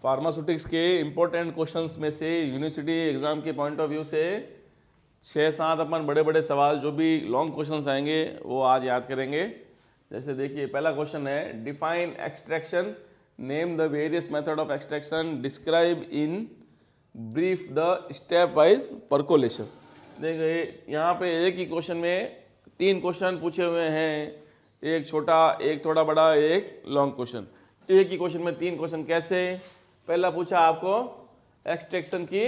Pharmaceutics के important questions में से यूनिवर्सिटी एग्जाम के पॉइंट ऑफ व्यू से 6-7 अपन बड़े बड़े सवाल जो भी लॉन्ग क्वेश्चंस आएंगे वो आज याद करेंगे। जैसे देखिए पहला क्वेश्चन है, define extraction, name the various method of extraction, describe in brief the step wise percolation. देखिए यहाँ पे एक ही क्वेश्चन में 3 क्वेश्चन पूछे हुए हैं, एक छोटा, एक थोड़ा बड़ा, एक लॉन्ग क्वेश्चन। एक ही क्वेश्चन में 3 क्वेश्चन कैसे? पहला पूछा आपको एक्सट्रैक्शन की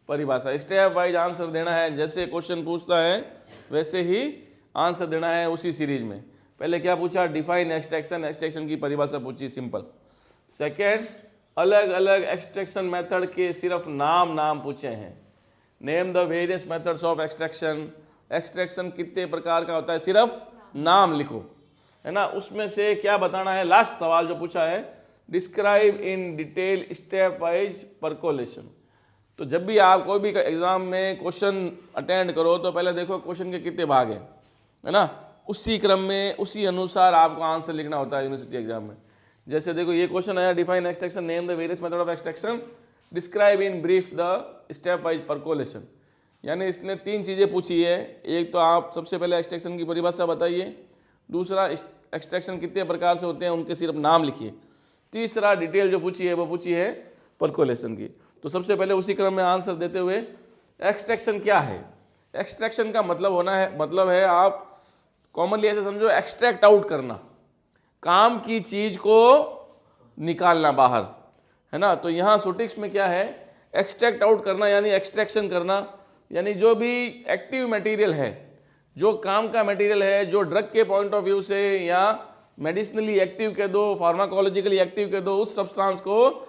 परिभाषा, स्टेप वाइज आंसर देना है, जैसे क्वेश्चन पूछता है वैसे ही आंसर देना है उसी सीरीज में। पहले क्या पूछा? डिफाइन एक्सट्रैक्शन, एक्सट्रैक्शन की परिभाषा पूछी, सिंपल। सेकेंड, अलग अलग एक्सट्रैक्शन मेथड के सिर्फ नाम पूछे हैं, name the various methods of extraction, extraction कितने प्रकार का होता है सिर्फ नाम लिखो, है ना। उसमें से क्या बताना है? लास्ट सवाल जो पूछा है, describe in detail step wise percolation. तो जब भी आप कोई भी एग्जाम में क्वेश्चन अटेंड करो तो पहले देखो क्वेश्चन के कितने भाग हैं, है ना। उसी क्रम में, उसी अनुसार आपको आंसर लिखना होता है यूनिवर्सिटी एग्जाम में। जैसे देखो ये क्वेश्चन आया, define extraction, name the various method of extraction, describe in brief the step wise percolation. यानी इसने 3 चीज़ें पूछी है। एक तो आप सबसे पहले एक्सट्रैक्शन की परिभाषा बताइए, दूसरा एक्सट्रैक्शन कितने प्रकार से होते हैं उनके सिर्फ नाम लिखिए, तीसरा डिटेल जो पूछी है वो पूछी है परकोलेशन की। तो सबसे पहले उसी क्रम में आंसर देते हुए, एक्सट्रैक्शन क्या है? एक्सट्रैक्शन का मतलब है आप कॉमनली ऐसे समझो, एक्सट्रैक्ट आउट करना, काम की चीज को निकालना बाहर, है ना। तो यहाँ सुटिक्स में क्या है? एक्सट्रैक्ट आउट करना यानी एक्सट्रैक्शन करना, यानी जो भी एक्टिव मटेरियल है, जो काम का मटेरियल है, जो ड्रग के पॉइंट ऑफ व्यू से या मेडिसिनली एक्टिव कह दो, फार्माकोलॉजिकली एक्टिव कह दो, उस सब्सटेंस को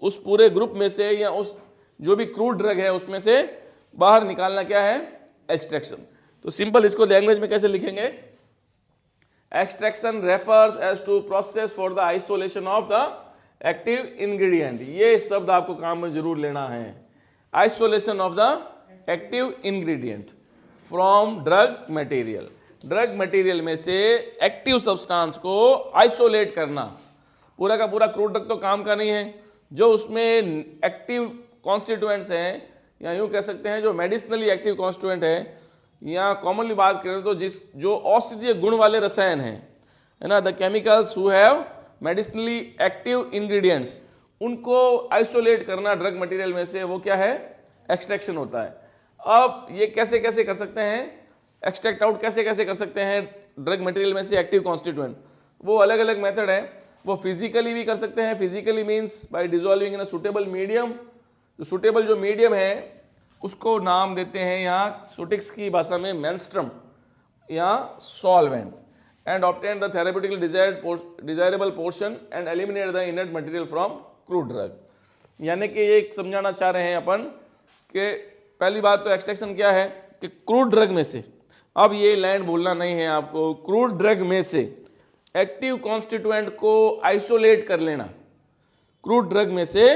उस पूरे ग्रुप में से या उस जो भी क्रूड ड्रग है उसमें से बाहर निकालना क्या है? एक्सट्रैक्शन। तो सिंपल इसको लैंग्वेज में कैसे लिखेंगे? Extraction refers as to process for the isolation of the active ingredient. ये शब्द आपको काम में जरूर लेना है, isolation of the active ingredient from drug material. Drug material में से एक्टिव सब्सटेंस को आइसोलेट करना। पूरा का पूरा क्रूड ड्रग तो काम का नहीं है, जो उसमें एक्टिव कॉन्स्टिट्यूएंट्स हैं, या यूं कह सकते हैं जो मेडिसिनली एक्टिव कॉन्स्टिट्यूएंट है, या कॉमनली बात करें तो जो औषधीय गुण वाले रसायन हैं, है ना, the chemicals who have medicinally active ingredients, उनको आइसोलेट करना ड्रग मटेरियल में से, वो क्या है? एक्सट्रैक्शन होता है। अब ये कैसे कैसे कर सकते हैं? एक्सट्रैक्ट आउट कैसे कैसे कर सकते हैं ड्रग मटेरियल में से एक्टिव कॉन्स्टिट्यूएंट? वो अलग अलग मेथड है। वो फिजिकली भी कर सकते हैं, physically means by dissolving in a suitable medium. तो सुटेबल जो मीडियम है उसको नाम देते हैं यहाँ सुटिक्स की भाषा में मेंस्ट्रम या solvent, and obtain the therapeutically desirable portion and eliminate the inert material from crude drug. यानी कि ये समझाना चाह रहे हैं अपन कि पहली बात तो एक्सट्रैक्शन क्या है कि क्रूड ड्रग में से, अब ये लाइन भूलना नहीं है आपको, क्रूड ड्रग में से एक्टिव कॉन्स्टिट्यूएंट को आइसोलेट कर लेना। क्रूड ड्रग में से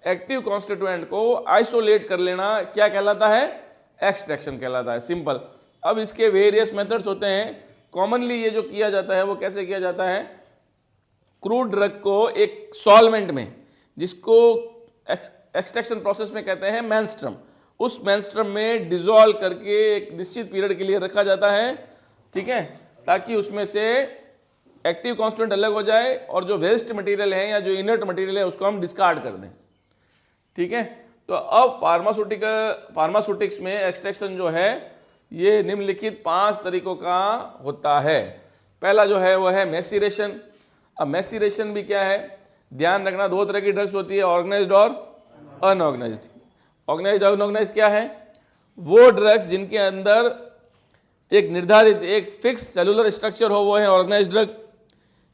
एक्टिव कॉन्स्टिट्यूएंट को आइसोलेट कर लेना क्या कहलाता है? एक्सट्रैक्शन कहलाता है, सिंपल। अब इसके वेरियस मेथड्स होते हैं। कॉमनली ये जो किया जाता है वो कैसे किया जाता है? क्रूड ड्रग को एक सॉल्वेंट में, जिसको एक्सट्रैक्शन प्रोसेस में कहते हैं मेंस्ट्रम, उस मेंस्ट्रम में डिसॉल्व करके एक निश्चित पीरियड के लिए रखा जाता है, ठीक है, ताकि उसमें से एक्टिव कॉन्स्टिट्यूएंट अलग हो जाए और जो वेस्ट मटेरियल है या जो इनर्ट मटेरियल है उसको हम डिस्कार्ड कर दें, ठीक है। तो अब फार्मास्यूटिक्स में एक्सट्रैक्शन जो है ये निम्नलिखित 5 तरीकों का होता है। पहला जो है वो है मैसीरेशन। अब मैसीरेशन भी क्या है? ध्यान रखना, 2 तरह की ड्रग्स होती है, ऑर्गेनाइज्ड और अनऑर्गेनाइज्ड। ऑर्गेनाइज्ड अनऑर्गेनाइज्ड क्या है? वो ड्रग्स जिनके अंदर एक निर्धारित, एक फिक्स सेलुलर स्ट्रक्चर हो, वो है ऑर्गेनाइज्ड ड्रग।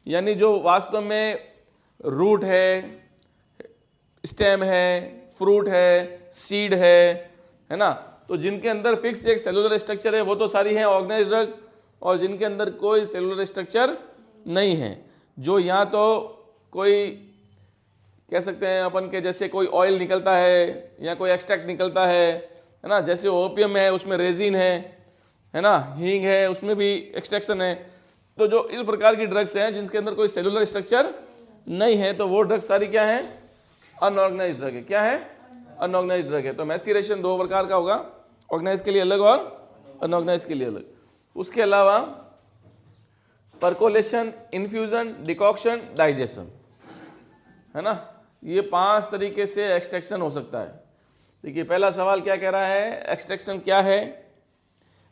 यानी जो वास्तव में रूट है, स्टेम है, फ्रूट है, सीड है ना, तो जिनके अंदर फिक्स एक सेलुलर स्ट्रक्चर है वो तो सारी हैं ऑर्गेनाइज्ड ड्रग, और जिनके अंदर कोई सेलुलर स्ट्रक्चर नहीं है, जो या तो कोई कह सकते हैं अपन के जैसे कोई ऑयल निकलता है या कोई एक्सट्रैक्ट निकलता है ना, जैसे ओपियम है उसमें रेजिन है ना, हींग है उसमें भी एक्सट्रैक्शन है। तो जो इस प्रकार की ड्रग्स हैं जिनके अंदर कोई सेलुलर स्ट्रक्चर नहीं है, तो वो ड्रग्स सारी क्या हैं? अनऑर्गेनाइज्ड ड्रग है। क्या है? अनऑर्गेनाइज्ड ड्रग है। तो मैसीरेशन दो प्रकार का होगा, ऑर्गेनाइज के लिए अलग और अनऑर्गेनाइज के लिए अलग। उसके अलावा परकोलेशन, इन्फ्यूजन, डिकॉक्शन, डाइजेशन, है ना, ये 5 तरीके से एक्सट्रैक्शन हो सकता है। देखिए पहला सवाल क्या कह रहा है, एक्सट्रैक्शन क्या है?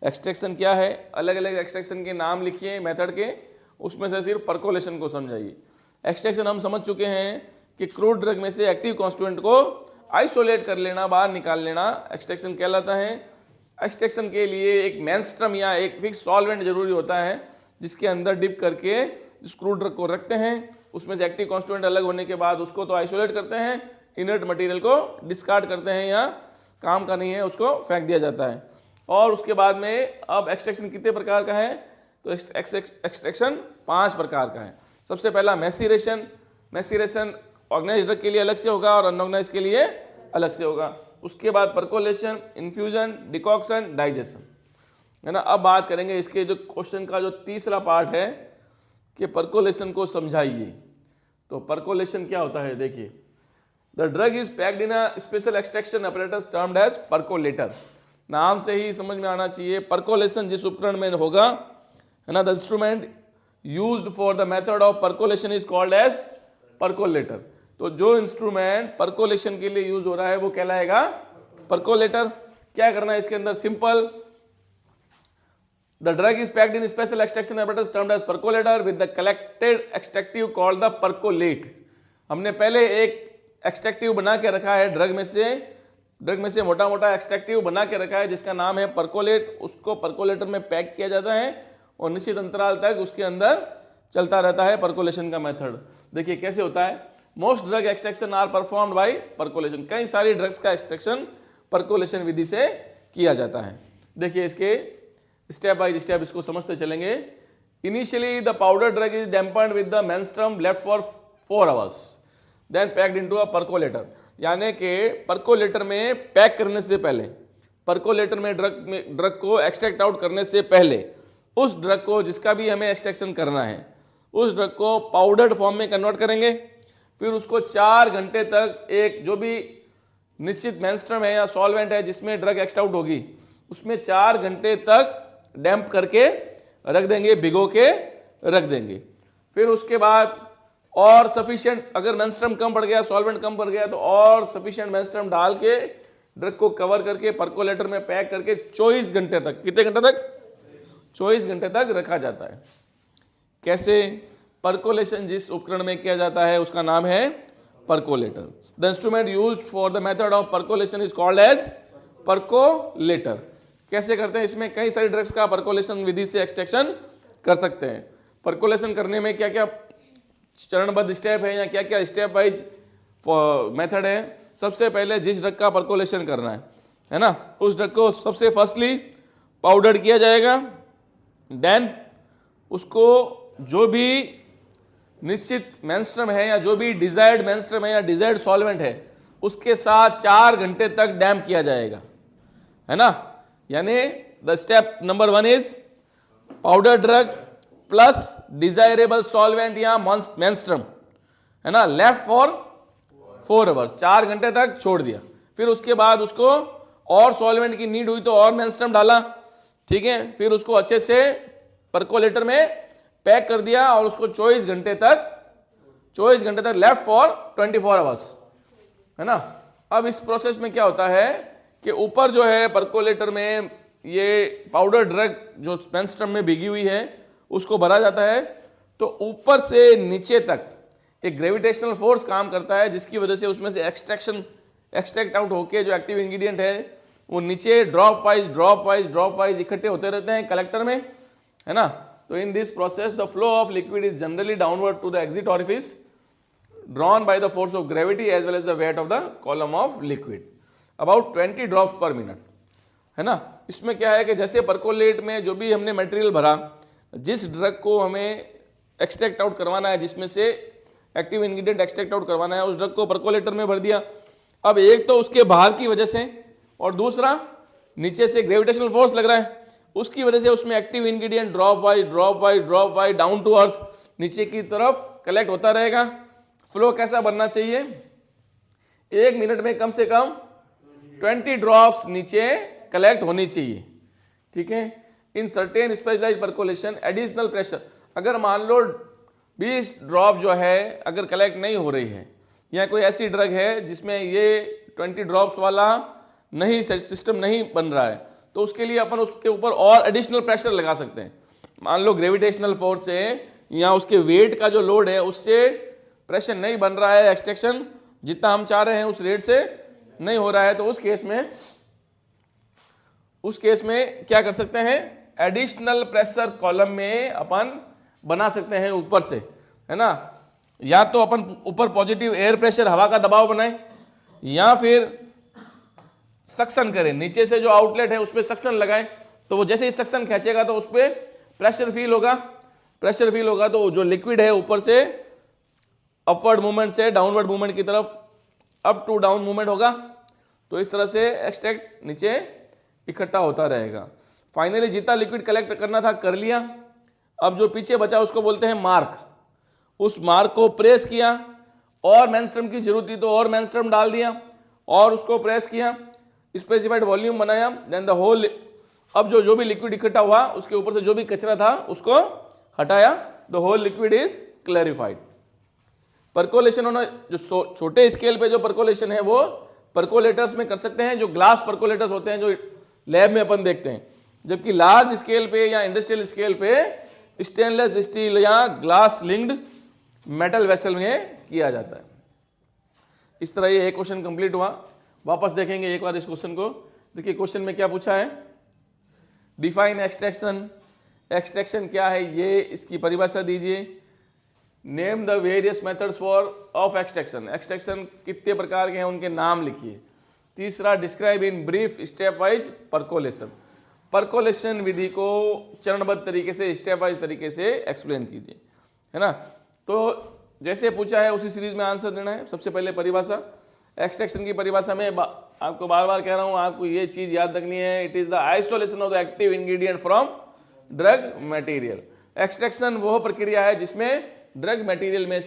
एक्सट्रैक्शन क्या है? अलग अलग एक्सट्रैक्शन के नाम लिखिए मेथड के, उसमें से सिर्फ परकोलेशन को समझाइए। एक्सट्रैक्शन हम समझ चुके हैं कि क्रूड ड्रग में से एक्टिव कॉन्स्टिट्यूएंट को आइसोलेट कर लेना, बाहर निकाल लेना, एक्सट्रैक्शन कहलाता है। एक्सट्रैक्शन के लिए एक मेनस्ट्रम या एक फिक्स सॉल्वेंट जरूरी होता है, जिसके अंदर डिप करके जिस क्रूड ड्रग को रखते हैं, उसमें से एक्टिव कॉन्स्टिट्यूएंट अलग होने के बाद उसको तो आइसोलेट करते हैं, इनर्ट मटेरियल को डिस्कार्ड करते हैं या काम का नहीं है उसको फेंक दिया जाता है। और उसके बाद में अब एक्सट्रैक्शन कितने प्रकार का है? तो एक्सट्रैक्शन 5 प्रकार का है। सबसे पहला मैसीरेशन। मैसीरेशन ऑर्गेनाइज्ड ड्रग के लिए अलग से होगा और अनऑर्गेनाइज्ड के लिए अलग से होगा। उसके बाद परकोलेशन, इन्फ्यूजन, डिकॉक्शन, डाइजेशन, है ना। अब बात करेंगे इसके जो क्वेश्चन का जो तीसरा पार्ट है कि परकोलेशन को समझाइए। तो परकोलेशन क्या होता है? देखिए, the drug is packed in a special extraction apparatus termed as percolator. नाम से ही समझ में आना चाहिए, परकोलेशन जिस उपकरण में होगा, है ना, the instrument used for the method of percolation is called as percolator. तो जो इंस्ट्रूमेंट परकोलेशन के लिए यूज हो रहा है वो कहलाएगा परकोलेटर। क्या करना है इसके अंदर? Simple, the drug is packed in special extraction apparatus termed as percolator with the collected extractive called the percolate. हमने पहले एक एक्सट्रैक्टिव बना के रखा है ड्रग में से मोटा मोटा एक्सट्रैक्टिव बना के रखा है जिसका नाम है परकोलेट। उसको परकोलेटर में पैक किया जाता है और निश्चित अंतराल तक उसके अंदर चलता रहता है परकोलेशन का मेथड। देखिए कैसे होता है। Most drug extraction are performed by percolation. कई सारी ड्रग्स का एक्सट्रैक्शन परकोलेशन विधि से किया जाता है। देखिए इसके स्टेप बाय स्टेप इसको समझते चलेंगे। Initially the powder drug is dampened with the menstruum left for 4 hours then packed into a percolator. यानी कि परकोलेटर में पैक करने से पहले, परकोलेटर में ड्रग को एक्सट्रैक्ट आउट करने से पहले, उस ड्रग को जिसका भी हमें एक्सट्रैक्शन करना है उस ड्रग को पाउडर्ड फॉर्म में कन्वर्ट करेंगे। फिर उसको 4 घंटे तक एक जो भी निश्चित मेंस्ट्रुम है या सॉल्वेंट है जिसमें ड्रग एक्सट्रैक्ट आउट होगी उसमें 4 घंटे तक डैम्प करके रख देंगे, भिगो के रख देंगे। फिर उसके बाद और सफिशिएंट, अगर मेंस्ट्रुम कम पड़ गया, सॉल्वेंट कम पड़ गया, तो और सफिशिएंट मेंस्ट्रुम डाल के ड्रग को कवर करके परकोलेटर में पैक करके 24 घंटे तक, कितने घंटे तक? 24 घंटे तक रखा जाता है। कैसे? परकोलेशन जिस उपकरण में किया जाता है उसका नाम है percolator. The instrument used for the method of percolation is called as percolator. कैसे करते हैं? इसमें कई सारी ड्रग्स का परकोलेशन विधि से एक्सट्रैक्शन कर सकते हैं। परकोलेशन करने में क्या क्या चरणबद्ध स्टेप है या क्या क्या स्टेप वाइज मेथड है? सबसे पहले जिस ड्रग का परकोलेशन करना है ना, उस ड्रग को सबसे फर्स्टली पाउडर किया जाएगा। देन उसको जो भी निश्चित मेंस्ट्रुम है या जो भी डिजायर्ड मेंस्ट्रुम है या डिजायर्ड सॉल्वेंट है उसके साथ 4 घंटे तक डैम्प किया जाएगा, है ना। यानी the step number 1 is powder drug plus desirable solvent या मेंस्ट्रुम, है ना, लेफ्ट फॉर 4 आवर्स, 4 घंटे तक छोड़ दिया। फिर उसके बाद उसको और सॉल्वेंट की नीड हुई तो और मेंस्ट्रुम डाला, ठीक है। फिर उसको अच्छे से परकोलेटर में पैक कर दिया और उसको 24 घंटे तक लेफ्ट फॉर 24 आवर्स, है ना। अब इस प्रोसेस में क्या होता है कि ऊपर जो है परकोलेटर में ये पाउडर ड्रग जो मेंस्ट्रुम में भीगी हुई है उसको भरा जाता है, तो ऊपर से नीचे तक एक ग्रेविटेशनल फोर्स काम करता है जिसकी वजह से उसमें से एक्सट्रैक्ट आउट होके जो एक्टिव इंग्रेडिएंट है वो नीचे ड्रॉप वाइज इकट्ठे होते रहते हैं कलेक्टर में, है ना। तो in this process the flow of liquid is generally downward to the exit orifice drawn by the force of gravity as well as the weight of the column of liquid about 20 drops per minute, है ना। इसमें क्या है कि जैसे percolate में जो भी हमने मटेरियल भरा, जिस ड्रग को हमें एक्सट्रैक्ट आउट करवाना है, जिसमें से एक्टिव इंग्रेडिएंट एक्सट्रैक्ट आउट करवाना है, उस ड्रग को परकोलेटर में भर दिया। अब एक तो उसके बाहर की वजह से और दूसरा नीचे से ग्रेविटेशनल फोर्स लग रहा है, उसकी वजह से उसमें active ingredient drop wise down to earth नीचे की तरफ कलेक्ट होता रहेगा। फ्लो कैसा बनना चाहिए 1 मिनट में कम से कम 20 ड्रॉप्स नीचे कलेक्ट होनी चाहिए, ठीक है। In certain specialized percolation additional pressure, अगर मान लो 20 ड्रॉप जो है अगर कलेक्ट नहीं हो रही है, या कोई ऐसी ड्रग है जिसमें ये 20 ड्रॉप्स वाला नहीं सिस्टम नहीं बन रहा है, तो उसके लिए अपन उसके ऊपर और एडिशनल प्रेशर लगा सकते हैं। मान लो ग्रेविटेशनल फोर्स से या उसके वेट का जो लोड है उससे प्रेशर नहीं बन रहा है, एक्सट्रैक्शन जितना हम चाह रहे हैं उस रेट से नहीं हो रहा है, तो उस केस में क्या कर सकते हैं, एडिशनल प्रेशर कॉलम में अपन बना सकते हैं ऊपर से, है ना। या तो अपन ऊपर पॉजिटिव एयर प्रेशर हवा का दबाव बनाएं, या फिर सक्शन करें, नीचे से जो आउटलेट है उस पर सक्शन लगाएं, तो वो जैसे ही सक्शन खींचेगा तो उस पर प्रेशर फील होगा, तो जो लिक्विड है ऊपर से अपवर्ड मूवमेंट से डाउनवर्ड मूवमेंट की तरफ अप टू डाउन मूवमेंट होगा, तो इस तरह से एक्सट्रैक्ट नीचे इकट्ठा होता रहेगा। फाइनली जितना लिक्विड कलेक्ट करना था कर लिया, अब जो पीछे बचा उसको बोलते हैं मार्क। उस मार्क को प्रेस किया, और मेनस्ट्रम की जरूरत थी तो और मेनस्ट्रम डाल दिया और उसको प्रेस किया, स्पेसिफाइड वॉल्यूम बनाया, देन द होल, अब जो भी लिक्विड इकट्ठा हुआ उसके ऊपर से जो भी कचरा था उसको हटाया, the whole liquid is clarified. Percolation होना, जो छोटे स्केल पे जो परकोलेशन है वो परकोलेटर्स में कर सकते हैं, जो ग्लास परकोलेटर्स होते हैं जो लैब में अपन देखते हैं, जबकि लार्ज स्केल पे या इंडस्ट्रियल स्केल पे स्टेनलेस स्टील या ग्लास लिंक्ड मेटल वेसल में किया जाता है। इस तरह ये एक क्वेश्चन कंप्लीट हुआ। वापस देखेंगे एक बार इस क्वेश्चन को। देखिए क्वेश्चन में क्या पूछा है, डिफाइन एक्सट्रैक्शन, एक्सट्रैक्शन क्या है ये इसकी परिभाषा दीजिए। Name the various methods of extraction, extraction कितने प्रकार के हैं उनके नाम लिखिए। तीसरा, describe in brief stepwise percolation, percolation विधि को चरणबद्ध तरीके से स्टेप वाइज तरीके से एक्सप्लेन कीजिए, है ना। तो जैसे पूछा है उसी सीरीज में आंसर देना है। सबसे पहले परिभाषा, एक्सट्रैक्शन की परिभाषा में आपको बार बार कह रहा हूं, आपको ये चीज याद रखनी है, it is the isolation of the active ingredient from drug material. Extraction वह प्रक्रिया है जिसमें ड्रग मटेरियल में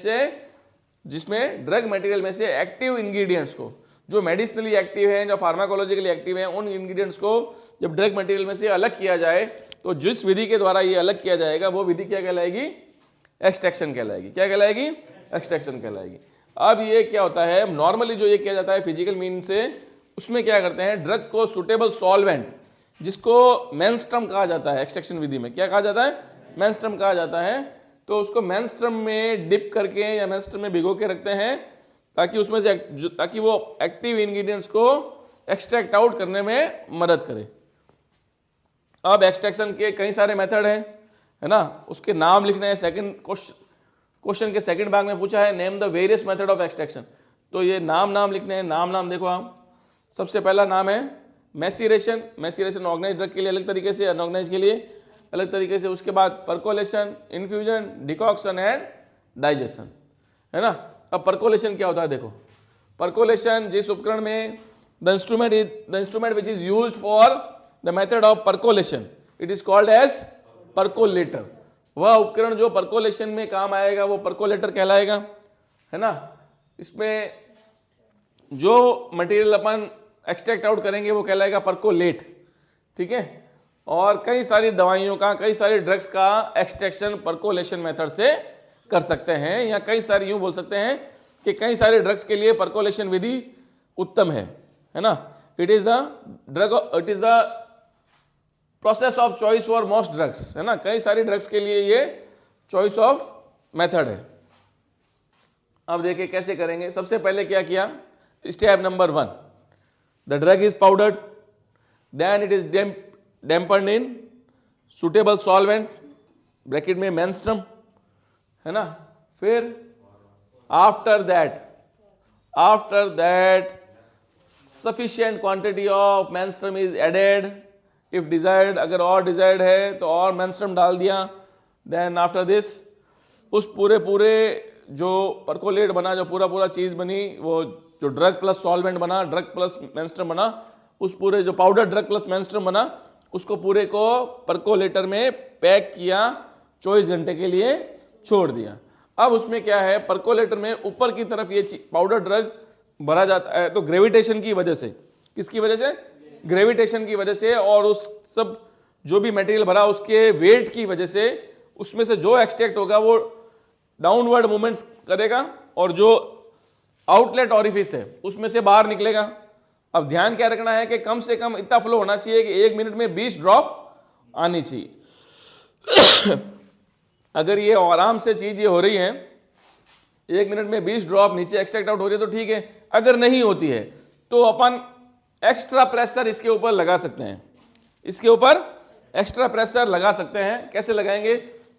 से एक्टिव इंग्रेडिएंट्स को, जो मेडिसिनली एक्टिव हैं, जो फार्माकोलॉजिकली एक्टिव हैं, उन इंग्रेडिएंट्स को जब ड्रग मटेरियल में से अलग किया जाए, तो जिस विधि के द्वारा ये अलग किया जाएगा वो विधि क्या कहलाएगी, एक्सट्रैक्शन कहलाएगी। क्या कहलाएगी, एक्सट्रैक्शन कहलाएगी। अब ये क्या होता है, नॉर्मली जो ये किया जाता है फिजिकल मीन से, उसमें क्या करते हैं, ड्रग को सुटेबल सॉल्वेंट, जिसको मेनस्ट्रम कहा जाता है, एक्सट्रैक्शन विधि में क्या कहा जाता है, मेनस्ट्रम कहा जाता है, तो उसको मेनस्ट्रम में डिप करके या मेनस्ट्रम में भिगो के रखते हैं, ताकि उसमें से ताकि वो एक्टिव इंग्रेडिएंट्स को एक्सट्रैक्ट आउट करने में मदद करे। अब एक्सट्रैक्शन के कई सारे मेथड हैं, है ना, उसके नाम लिखने हैं। सेकंड क्वेश्चन के सेकंड भाग में पूछा है name the various method of extraction, तो ये नाम लिखने हैं। नाम देखो आप, सबसे पहला नाम है मैसीरेशन, मैसीरेशन ऑर्गेनाइज्ड ड्रग के लिए अलग तरीके से, अनऑर्गेनाइज्ड के लिए अलग तरीके से। उसके बाद percolation, infusion, decoction and digestion, है ना। अब परकोलेशन क्या होता है, देखो परकोलेशन जिस उपकरण में the instrument which is used for the method of percolation, it is called as percolator. वह उपकरण जो परकोलेशन में काम आएगा वो परकोलेटर कहलाएगा, है ना। इसमें जो मटेरियल अपन एक्सट्रैक्ट आउट करेंगे वो कहलाएगा परकोलेट, ठीक है। और कई सारी दवाइयों का, कई सारे ड्रग्स का एक्सट्रैक्शन परकोलेशन मेथड से कर सकते हैं, या कई सारे यूं बोल सकते हैं कि कई सारे ड्रग्स के लिए परकोलेशन विधि उत्तम है ना। It is the process of choice for most drugs, है ना। कई सारे ड्रग्स के लिए ये चॉइस ऑफ मेथड है। अब देखिए कैसे करेंगे। सबसे पहले क्या किया, step number 1, the drug is powdered, then it is dampened in suitable solvent, bracket में मेनस्ट्रम, है ना। फिर after that sufficient quantity of menstruum is added, if desired, अगर और डिजायर्ड है तो और मेनस्ट्रम डाल दिया। देन आफ्टर दिस, उस पूरे जो परकोलेट बना, जो पूरा चीज बनी, वो जो ड्रग प्लस सॉल्वेंट बना, ड्रग प्लस मेनस्ट्रम बना, उस पूरे जो पाउडर ड्रग प्लस मेनस्ट्रम बना, उसको पूरे को परकोलेटर में पैक किया, 24 घंटे के लिए छोड़ दिया। अब उसमें क्या है, परकोलेटर में ऊपर की तरफ ये पाउडर ड्रग भरा जाता है तो ग्रेविटेशन की वजह से, किसकी वजह से? ग्रेविटेशन की वजह से, और उस सब जो भी मटेरियल भरा उसके वेट की वजह से उसमें से जो एक्सट्रैक्ट होगा वो डाउनवर्ड मूवमेंट्स करेगा और जो आउटलेट ऑरिफिस है उसमें से बाहर निकलेगा। अब ध्यान क्या रखना है कि कम से कम इतना फ्लो होना चाहिए कि 1 मिनट में 20 ड्रॉप आनी चाहिए। अगर ये आराम से चीज ये हो रही है, 1 मिनट में 20 ड्रॉप नीचे एक्सट्रैक्ट आउट हो रही है तो ठीक है। अगर नहीं होती है तो अपन एक्स्ट्रा प्रेशर इसके ऊपर लगा सकते हैं, इसके ऊपर एक्स्ट्रा प्रेशर लगा सकते हैं। कैसे लगाएंगे?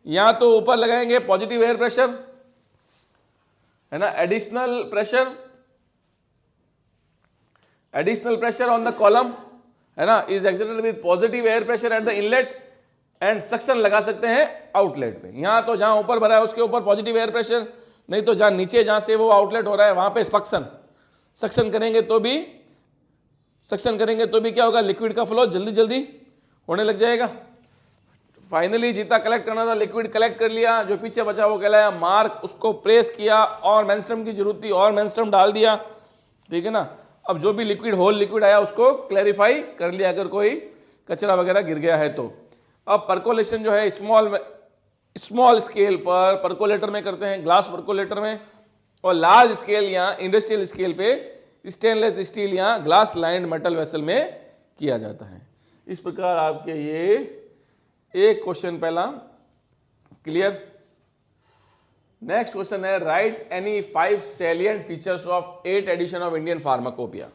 या तो ऊपर लगाएंगे पॉजिटिव एयर प्रेशर, है ना, additional pressure on the column, है ना, is exerted with positive air pressure at the inlet and suction लगा सकते हैं आउटलेट पे। यहां तो जहां ऊपर भरा है उसके ऊपर पॉजिटिव एयर प्रेशर, नहीं तो जहां नीचे जहां से वो आउटलेट हो रहा है वहां पे सक्शन करेंगे तो भी क्या होगा? लिक्विड का फ्लो जल्दी जल्दी होने लग जाएगा। फाइनली जितना कलेक्ट करना था लिक्विड कलेक्ट कर लिया, जो पीछे बचा वो कहलाया मार्क, उसको प्रेस किया और मेनस्ट्रम की जरूरत थी और मेनस्ट्रम डाल दिया, ठीक है ना। अब जो भी होल लिक्विड आया उसको क्लैरिफाई कर लिया अगर कोई कचरा वगैरह गिर गया है तो। अब परकोलेशन जो है स्मॉल स्केल पर परकोलेटर में करते हैं, ग्लास परकोलेटर में, और लार्ज स्केल या इंडस्ट्रियल स्केल पे स्टेनलेस स्टील या ग्लास लाइंड मेटल वेसल में किया जाता है। इस प्रकार आपके ये एक क्वेश्चन पहला क्लियर। नेक्स्ट क्वेश्चन है write any 5 salient features of 8th edition of Indian pharmacopoeia.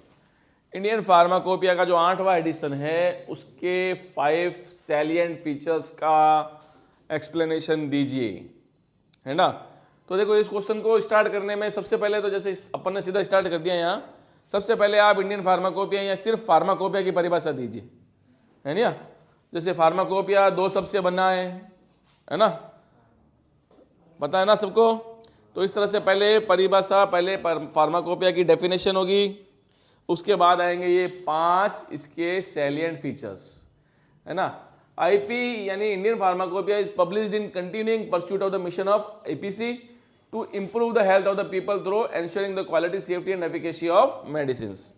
Indian pharmacopoeia का जो 8वां एडिशन है उसके 5 सैलिएंट फीचर्स का एक्सप्लेनेशन दीजिए, है ना। तो देखो इस क्वेश्चन को स्टार्ट करने में सबसे पहले तो जैसे अपन ने सीधा स्टार्ट कर दिया यहाँ, सबसे पहले आप इंडियन फार्माकोपिया या सिर्फ फार्माकोपिया की परिभाषा दीजिए, है ना। जैसे फार्माकोपिया 2 शब्द से बना है ना, पता है ना सबको। तो इस तरह से पहले परिभाषा, पहले फार्माकोपिया की डेफिनेशन होगी, उसके बाद आएंगे ये 5 इसके सैलिएंट फीचर्स, है ना। आईपी यानी Indian pharmacopoeia is published in continuing pursuit of the mission of APC to improve the health of the people through ensuring the quality, safety and efficacy of medicines.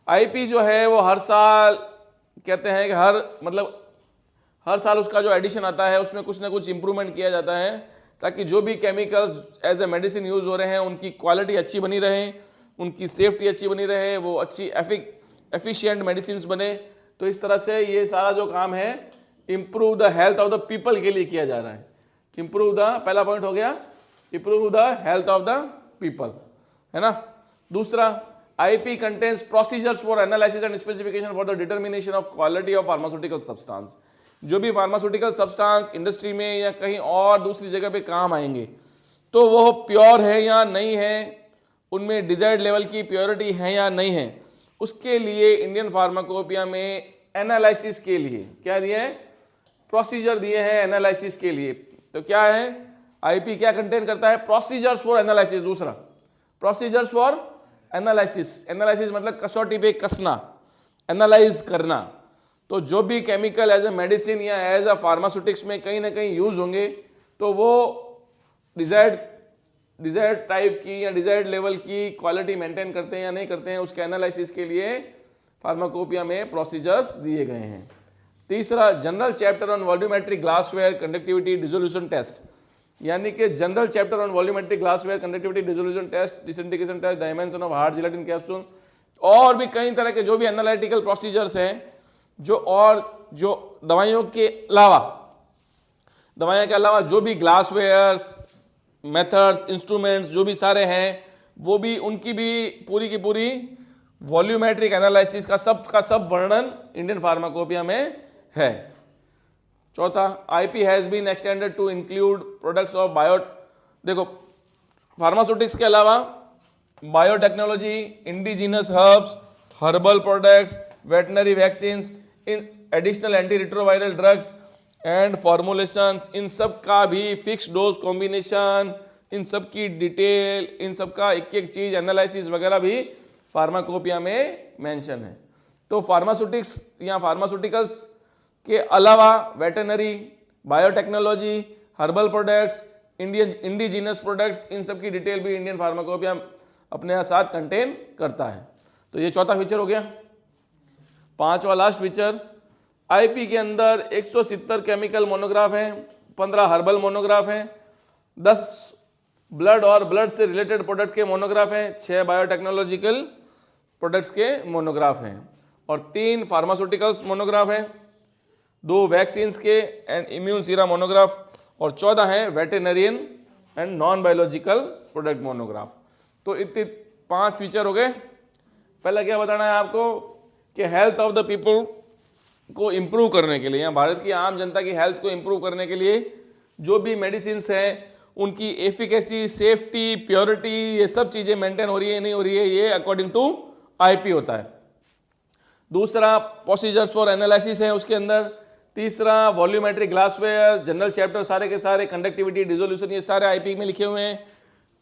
IP जो है वो हर साल कहते हैं कि हर साल उसका जो एडिशन आता है उसमें कुछ ना कुछ इंप्रूवमेंट किया जाता है ताकि जो भी chemicals as a medicine use हो रहे हैं उनकी क्वालिटी अच्छी बनी रहे, उनकी सेफ्टी अच्छी बनी रहे, वो अच्छी एफिशिएंट मेडिसिन बने। तो इस तरह से ये सारा जो काम है improve the health of the people के लिए किया जा रहा है। इंप्रूव द, पहला पॉइंट हो गया, improve the health of the people, है ना। दूसरा, IP contains procedures for analysis and specification for the determination of quality of pharmaceutical substance. जो भी फार्मास्यूटिकल सब्सटेंस इंडस्ट्री में या कहीं और दूसरी जगह पे काम आएंगे तो वो प्योर है या नहीं है, उनमें डिजायर्ड लेवल की प्योरिटी है या नहीं है, उसके लिए इंडियन फार्माकोपिया में एनालिसिस के लिए क्या दिए हैं? प्रोसीजर दिए हैं एनालिसिस के लिए। तो क्या है आईपी, क्या कंटेन करता है? Procedures for analysis. दूसरा, प्रोसीजर्स फॉर एनालिसिस मतलब कसौटी पे कसना, एनालाइज करना। तो जो भी केमिकल एज ए मेडिसिन या एज अ फार्मास्यूटिक्स में कहीं ना कहीं यूज होंगे तो वो डिजायर्ड टाइप की या डिजायर्ड लेवल की क्वालिटी मेंटेन करते हैं या नहीं करते हैं, उसके एनालिसिस के लिए फार्माकोपिया में प्रोसीजर्स दिए गए हैं। तीसरा, general chapter on volumetric glassware conductivity dissolution test, यानी कि general chapter on volumetric glassware conductivity dissolution test, disintegration test, dimension of hard gelatin capsule, और भी कई तरह के जो भी एनालिटिकल प्रोसीजर्स हैं जो दवाइयों के अलावा जो भी ग्लासवेयर्स, मेथड्स, इंस्ट्रूमेंट्स जो भी सारे हैं वो भी, उनकी भी पूरी की पूरी वॉल्यूमेट्रिक एनालिसिस का सब वर्णन इंडियन फार्माकोपिया में है। चौथा, IP has been extended to include products of देखो फार्मास्यूटिक्स के अलावा biotechnology, indigenous herbs, herbal products, veterinary vaccines, in additional anti retroviral drugs and formulations, इन सब का भी फिक्स डोज कॉम्बिनेशन, इन सब की डिटेल, इन सब का एक एक चीज एनालिसिस वगैरह भी फार्माकोपिया में मेंशन है। तो फार्मास्यूटिक्स या फार्मास्यूटिकल्स के अलावा veterinary, biotechnology, herbal products, indigenous products, इन सब की डिटेल भी इंडियन फार्माकोपिया अपने साथ कंटेन करता है। तो ये चौथा फीचर हो गया। पांचवा लास्ट फीचर, आईपी के अंदर 170 केमिकल मोनोग्राफ हैं, 15 हर्बल मोनोग्राफ हैं, 10 ब्लड और ब्लड से रिलेटेड प्रोडक्ट के मोनोग्राफ हैं, 6 बायोटेक्नोलॉजिकल प्रोडक्ट्स के मोनोग्राफ हैं और 3 फार्मास्यूटिकल्स मोनोग्राफ हैं, 2 वैक्सीन्स के एंड इम्यून सीरा मोनोग्राफ और 14 हैं veterinarian and non biological product monograph. तो इतने 5 फीचर हो गए। पहला क्या बताना है आपको कि हेल्थ ऑफ द पीपल को इम्प्रूव करने के लिए, या भारत की आम जनता की हेल्थ को इम्प्रूव करने के लिए जो भी मेडिसिन हैं उनकी एफिकेसी, सेफ्टी, प्योरिटी, ये सब चीज़ें मेंटेन हो रही है नहीं हो रही है, ये अकॉर्डिंग टू आईपी होता है। दूसरा प्रोसीजर्स फॉर एनालिसिस है उसके अंदर। तीसरा वॉल्यूमेट्रिक ग्लासवेयर, जनरल चैप्टर सारे के सारे, कंडक्टिविटी, डिसोल्यूशन, ये सारे आईपी में लिखे हुए हैं।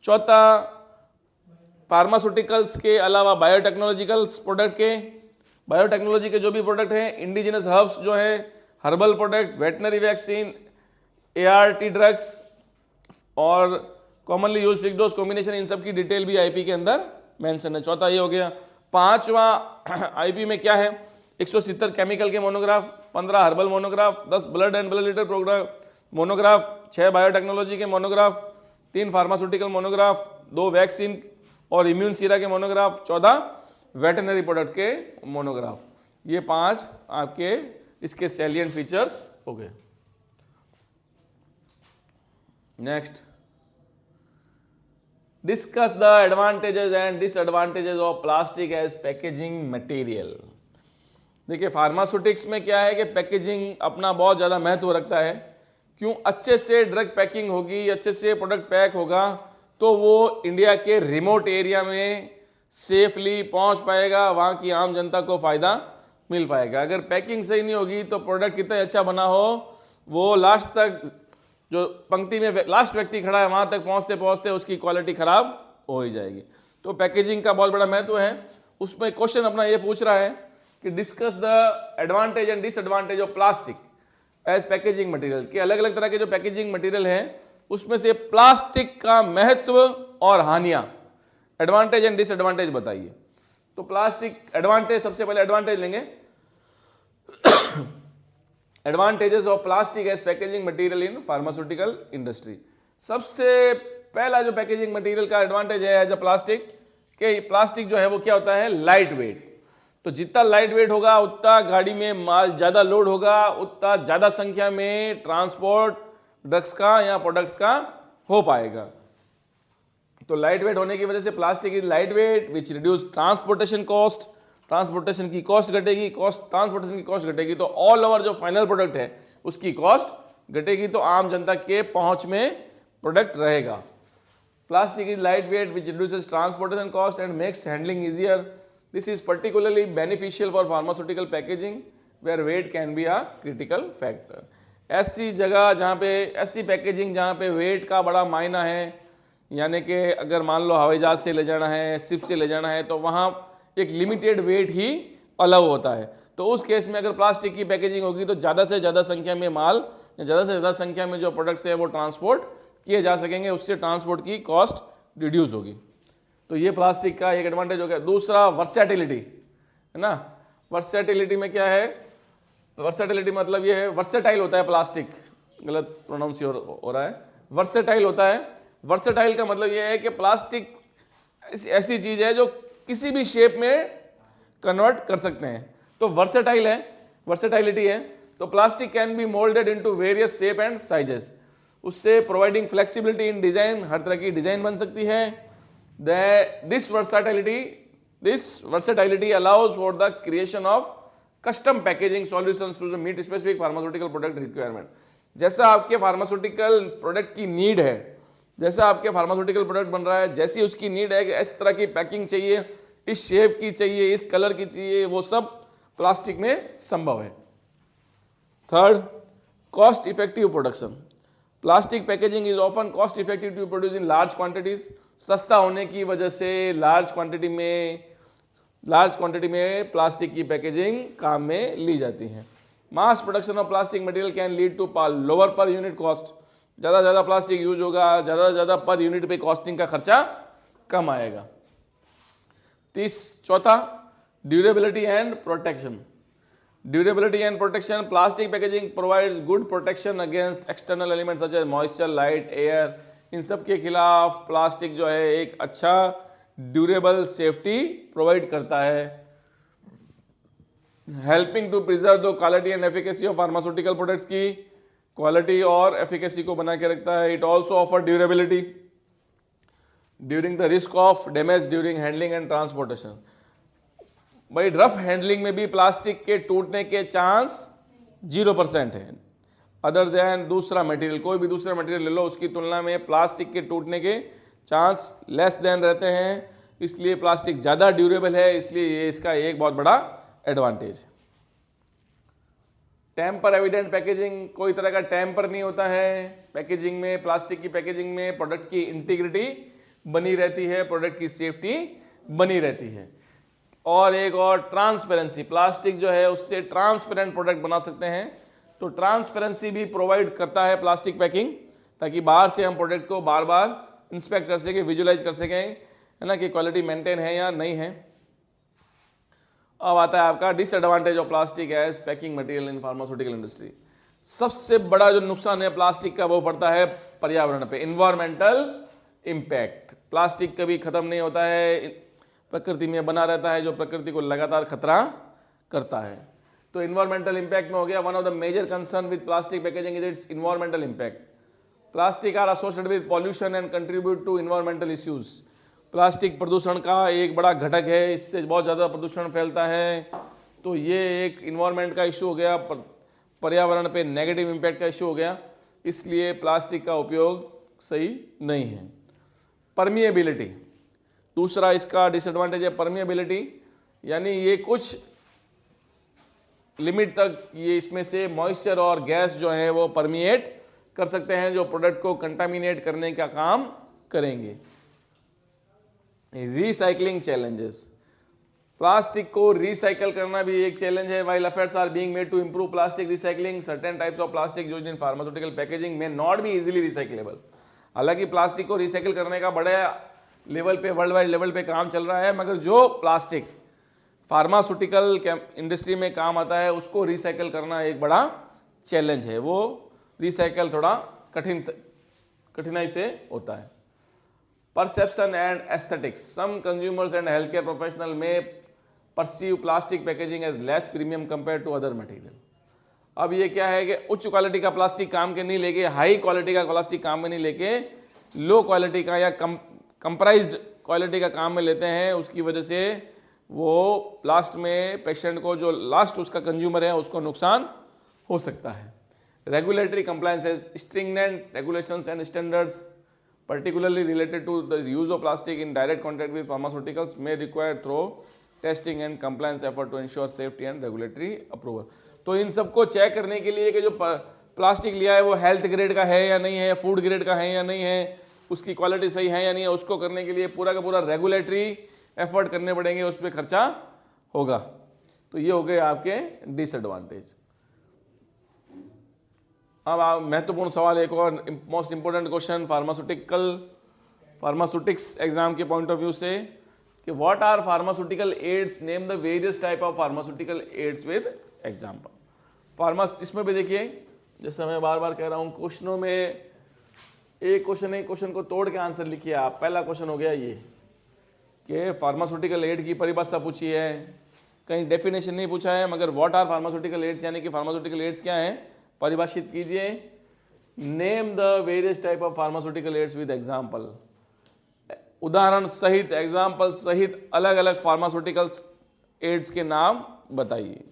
चौथा फार्मास्यूटिकल्स के अलावा बायोटेक्नोलॉजिकल्स प्रोडक्ट के, बायोटेक्नोलॉजी के जो भी प्रोडक्ट हैं, इंडिजिनस हर्ब्स जो है, herbal product, veterinary vaccine, ART drugs और commonly use fix dose combination, इन सब की डिटेल भी आईपी के अंदर मेंशन है। चौथा ये हो गया। पांचवा आईपी में क्या है, 170 केमिकल के monograph, 15 herbal monograph, 10 blood and blood related prograph monograph, 6 biotechnology के मोनोग्राफ, 3 फार्मास्यूटिकल मोनोग्राफ, 2 वैक्सीन और इम्यून सीरा के मोनोग्राफ, 14 वेटरनरी प्रोडक्ट के मोनोग्राफ। ये 5 आपके इसके सैलिएंट फीचर्स हो गए। Next, discuss the advantages and disadvantages of plastic as packaging material. देखिए फार्मास्यूटिक्स में क्या है कि पैकेजिंग अपना बहुत ज़्यादा महत्व रखता है। क्यों? अच्छे से ड्रग पैकिंग होगी, अच्छे से प्रोडक्ट पैक होगा तो वो इंडिया के रिमोट एरिया में सेफली पहुंच पाएगा, वहाँ की आम जनता को फ़ायदा मिल पाएगा। अगर पैकिंग सही नहीं होगी तो प्रोडक्ट कितना अच्छा बना हो, वो लास्ट तक, जो पंक्ति में लास्ट व्यक्ति खड़ा है वहाँ तक पहुँचते पहुँचते उसकी क्वालिटी ख़राब हो ही जाएगी। तो पैकेजिंग का बहुत बड़ा महत्व है। उसमें क्वेश्चन अपना ये पूछ रहा है कि discuss the advantage and disadvantage of plastic as packaging material. कि अलग अलग तरह के जो पैकेजिंग मटेरियल हैं उसमें से प्लास्टिक का महत्व और हानियां, एडवांटेज एंड डिसएडवांटेज बताइए। तो प्लास्टिक एडवांटेज, सबसे पहले एडवांटेज लेंगे। Advantages of plastic as packaging material in pharmaceutical industry. सबसे पहला जो पैकेजिंग मटेरियल का एडवांटेज है एज अ प्लास्टिक, कि प्लास्टिक जो है वो क्या होता है, लाइट वेट। तो जितना लाइट वेट होगा उतना गाड़ी में माल ज्यादा लोड होगा, उतना ज्यादा संख्या में ट्रांसपोर्ट ड्रग्स का या प्रोडक्ट्स का हो पाएगा। तो लाइट वेट होने की वजह से plastic is light weight which reduce transportation cost. Transportation की कॉस्ट घटेगी, ट्रांसपोर्टेशन की कॉस्ट घटेगी तो ऑल ओवर जो फाइनल प्रोडक्ट है उसकी कॉस्ट घटेगी, तो आम जनता के पहुंच में प्रोडक्ट रहेगा। Plastic is light weight which reduces transportation cost and makes handling easier. This is particularly beneficial for pharmaceutical packaging where weight can be a critical factor. ऐसी जगह जहाँ पे, ऐसी पैकेजिंग जहाँ पे वेट का बड़ा मायना है, यानी कि अगर मान लो हवाई जहाज से ले जाना है, शिप से ले जाना है, तो वहाँ एक लिमिटेड वेट ही अलाउ होता है। तो उस केस में अगर प्लास्टिक की पैकेजिंग होगी तो ज़्यादा से ज़्यादा संख्या में माल या ज़्यादा से ज़्यादा संख्या में जो प्रोडक्ट्स है वो ट्रांसपोर्ट किए जा सकेंगे, उससे ट्रांसपोर्ट की कॉस्ट रिड्यूस होगी। तो ये प्लास्टिक का एक एडवांटेज हो गया। दूसरा वर्सेटिलिटी है ना। वर्सेटिलिटी में क्या है, वर्सेटिलिटी मतलब ये है, वर्सेटाइल होता है प्लास्टिक, गलत प्रोनाउंस हो रहा है, वर्सेटाइल होता है। वर्सेटाइल का मतलब ये है कि प्लास्टिक ऐसी चीज है जो किसी भी शेप में कन्वर्ट कर सकते हैं, तो वर्सेटाइल है, वर्सेटाइलिटी है। तो plastic can be moulded into various shape and sizes, उससे प्रोवाइडिंग फ्लेक्सिबिलिटी इन डिजाइन, हर तरह की डिजाइन बन सकती है। This versatility allows for the creation of custom packaging solutions to meet specific pharmaceutical product requirement. जैसा आपके फार्मास्यूटिकल प्रोडक्ट की need है, जैसा आपके फार्मास्यूटिकल प्रोडक्ट बन रहा है, जैसी उसकी नीड है कि इस तरह की पैकिंग चाहिए, इस शेप की चाहिए, इस कलर की चाहिए, वो सब प्लास्टिक में संभव है। Third, cost effective production. Plastic packaging is often cost effective to produce in large quantities. सस्ता होने की वजह से लार्ज क्वांटिटी में प्लास्टिक की पैकेजिंग काम में ली जाती है। Mass production of plastic material can lead to lower per unit cost. ज़्यादा प्लास्टिक यूज होगा, ज़्यादा पर यूनिट पे कॉस्टिंग का खर्चा कम आएगा। चौथा, durability and protection. Durability and protection, plastic packaging provides good protection against external elements such as moisture, light, air. इन सब के खिलाफ प्लास्टिक जो है एक अच्छा ड्यूरेबल सेफ्टी प्रोवाइड करता है। Helping to preserve the quality and efficacy of pharmaceutical products की क्वालिटी और एफिकेसी को बना के रखता है। It also offer durability during the risk of damage during handling and transportation. भाई रफ हैंडलिंग में भी प्लास्टिक के टूटने के चांस 0% है। अदर देन दूसरा मटेरियल, कोई भी दूसरा मटेरियल ले लो, उसकी तुलना में प्लास्टिक के टूटने के चांस लेस देन रहते हैं, इसलिए प्लास्टिक ज़्यादा ड्यूरेबल है, इसलिए ये इसका एक बहुत बड़ा एडवांटेज। टेम्पर एविडेंट पैकेजिंग, कोई तरह का टेम्पर नहीं होता है पैकेजिंग में। प्लास्टिक की पैकेजिंग में प्रोडक्ट की इंटीग्रिटी बनी रहती है, प्रोडक्ट की सेफ्टी बनी रहती है। और एक और ट्रांसपेरेंसी, प्लास्टिक जो है उससे ट्रांसपेरेंट प्रोडक्ट बना सकते हैं, तो ट्रांसपेरेंसी भी प्रोवाइड करता है प्लास्टिक पैकिंग, ताकि बाहर से हम प्रोडक्ट को बार बार इंस्पेक्ट कर सकें, विजुलाइज कर सकें, है ना, कि क्वालिटी मेंटेन है या नहीं है। अब आता है आपका disadvantage of plastic as packing material in pharmaceutical industry. सबसे बड़ा जो नुकसान है प्लास्टिक का वो पड़ता है पर्यावरण पे, इन्वायरमेंटल इम्पैक्ट। प्लास्टिक कभी खत्म नहीं होता है, प्रकृति में बना रहता है, जो प्रकृति को लगातार खतरा करता है। तो इन्वायरमेंटल इम्पैक्ट में हो गया, one of the major concern with plastic packaging is its environmental impact. Plastic are associated with pollution and contribute to environmental issues. Plastic प्रदूषण का एक बड़ा घटक है, इससे बहुत ज़्यादा प्रदूषण फैलता है, तो ये एक इन्वायरमेंट का इशू हो गया, पर्यावरण पे नेगेटिव इम्पैक्ट का इशू हो गया, इसलिए प्लास्टिक का उपयोग सही नहीं है। परमिएबिलिटी, दूसरा इसका डिसएडवांटेज है परमिएबिलिटी, यानी ये कुछ लिमिट तक ये इसमें से मॉइस्चर और गैस जो है वो परमिएट कर सकते हैं, जो प्रोडक्ट को कंटामिनेट करने का काम करेंगे। रिसाइकलिंग चैलेंजेस, प्लास्टिक को रिसाइकल करना भी एक चैलेंज है। While efforts are being made to improve plastic recycling, certain types of plastic used in pharmaceutical packaging may not be easily recyclable. हालांकि प्लास्टिक को रिसाइकिल करने का बड़े लेवल पे, वर्ल्ड वाइड लेवल पे काम चल रहा है, मगर जो प्लास्टिक फार्मास्यूटिकल इंडस्ट्री में काम आता है उसको रिसाइकल करना एक बड़ा चैलेंज है, वो रिसाइकल थोड़ा कठिनाई से होता है। Perception and aesthetics, some consumers and health care professional may perceive plastic packaging as less premium compare to other material. अब ये क्या है कि उच्च क्वालिटी का प्लास्टिक काम के नहीं लेके, हाई क्वालिटी का प्लास्टिक काम में नहीं लेके, लो क्वालिटी का या कंप्राइज्ड क्वालिटी का काम में लेते हैं, उसकी वजह से वो लास्ट में पेशेंट को, जो लास्ट उसका कंज्यूमर है, उसको नुकसान हो सकता है। Regulatory compliances, stringent regulations and standards particularly related to the use of plastic in direct contact with pharmaceuticals may require thorough testing and compliance effort to ensure safety and regulatory approval। तो इन सबको check करने के लिए कि जो plastic लिया है वो हेल्थ ग्रेड का है या नहीं है, फूड ग्रेड का है या नहीं है, उसकी क्वालिटी सही है या नहीं है, उसको करने के लिए पूरा का पूरा रेगुलेटरी एफर्ट करने पड़ेंगे, उस पर खर्चा होगा। तो ये हो गए आपके डिसएडवांटेज। अब महत्वपूर्ण सवाल एक और most important question pharmaceutics exam के पॉइंट ऑफ व्यू से, कि what are pharmaceutical aids, name the various type of pharmaceutical aids with example. इसमें भी देखिए, जैसे मैं बार बार कह रहा हूँ, क्वेश्चनों में एक क्वेश्चन है, क्वेश्चन को तोड़ के आंसर लिखिए आप। पहला क्वेश्चन हो गया ये कि फार्मास्यूटिकल एड की परिभाषा पूछी है, कहीं डेफिनेशन नहीं पूछा है, मगर व्हाट आर फार्मास्यूटिकल एड्स, यानी कि फार्मास्यूटिकल एड्स क्या है, परिभाषित कीजिए। Name the various type of pharmaceutical aids with example, उदाहरण सहित, एग्जांपल सहित अलग अलग फार्मास्यूटिकल्स एड्स के नाम बताइए।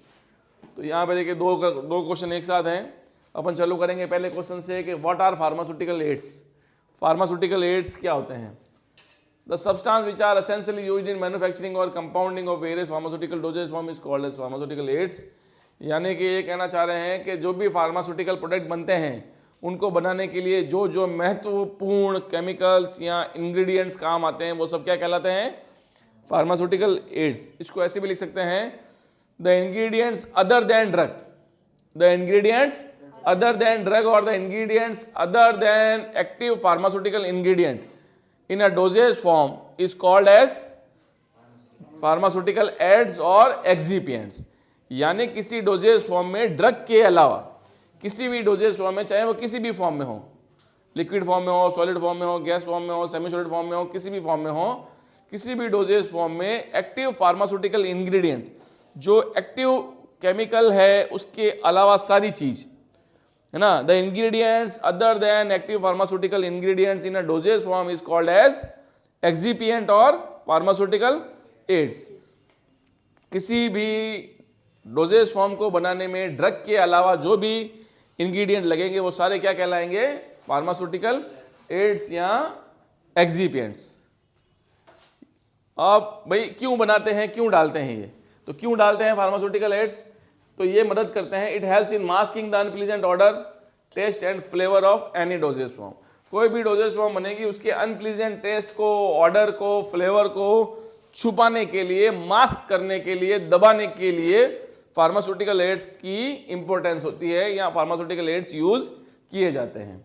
तो यहाँ पे देखिए दो क्वेश्चन एक साथ हैं। अपन चालू करेंगे पहले क्वेश्चन से कि what are pharmaceutical aids. Pharmaceutical aids क्या होते हैं? The substance which are essentially used in manufacturing और compounding of various pharmaceutical dosage form is called as pharmaceutical aids. यानी कि ये कहना चाह रहे हैं कि जो भी फार्मास्यूटिकल प्रोडक्ट बनते हैं उनको बनाने के लिए जो जो महत्वपूर्ण केमिकल्स या इंग्रेडिएंट्स काम आते हैं वो सब क्या कहलाते हैं? Pharmaceutical aids. इसको ऐसे भी लिख सकते हैं, the ingredients other than drug, the ingredients other than drug और the ingredients other than active pharmaceutical ingredient in a dosage form is called as pharmaceutical aids और एक्सिपिएंट्स, यानी किसी डोजेज फॉर्म में ड्रग के अलावा किसी भी डोजेज फॉर्म में, चाहे वो किसी भी फॉर्म में हो, लिक्विड फॉर्म में हो, सॉलिड फॉर्म में हो, गैस फॉर्म में हो, सेमी सॉलिड फॉर्म में हो, किसी भी फॉर्म में हो, किसी भी डोजेज फॉर्म में एक्टिव फार्मास्यूटिकल इंग्रेडिएंट, जो एक्टिव केमिकल है उसके अलावा सारी चीज है ना, the ingredients other than active pharmaceutical ingredients in a dosage form is called as excipient और फार्मास्यूटिकल एड्स। किसी भी डोजेज फॉर्म को बनाने में ड्रग के अलावा जो भी इंग्रेडिएंट लगेंगे वो सारे क्या कहलाएंगे, फार्मास्यूटिकल एड्स या एक्सिपिएंट्स। अब भाई क्यों बनाते हैं, क्यों डालते हैं ये, तो क्यों डालते हैं फार्मास्यूटिकल एड्स, तो ये मदद करते हैं, it helps in masking the unpleasant odour, taste and flavour of any dosage form. कोई भी डोजेज फॉर्म बनेगी उसके अनप्लीजेंट टेस्ट को, ऑर्डर को, फ्लेवर को छुपाने के लिए, मास्क करने के लिए, दबाने के लिए फार्मास्यूटिकल एड्स की इंपॉर्टेंस होती है या फार्मास्यूटिकल एड्स यूज किए जाते हैं।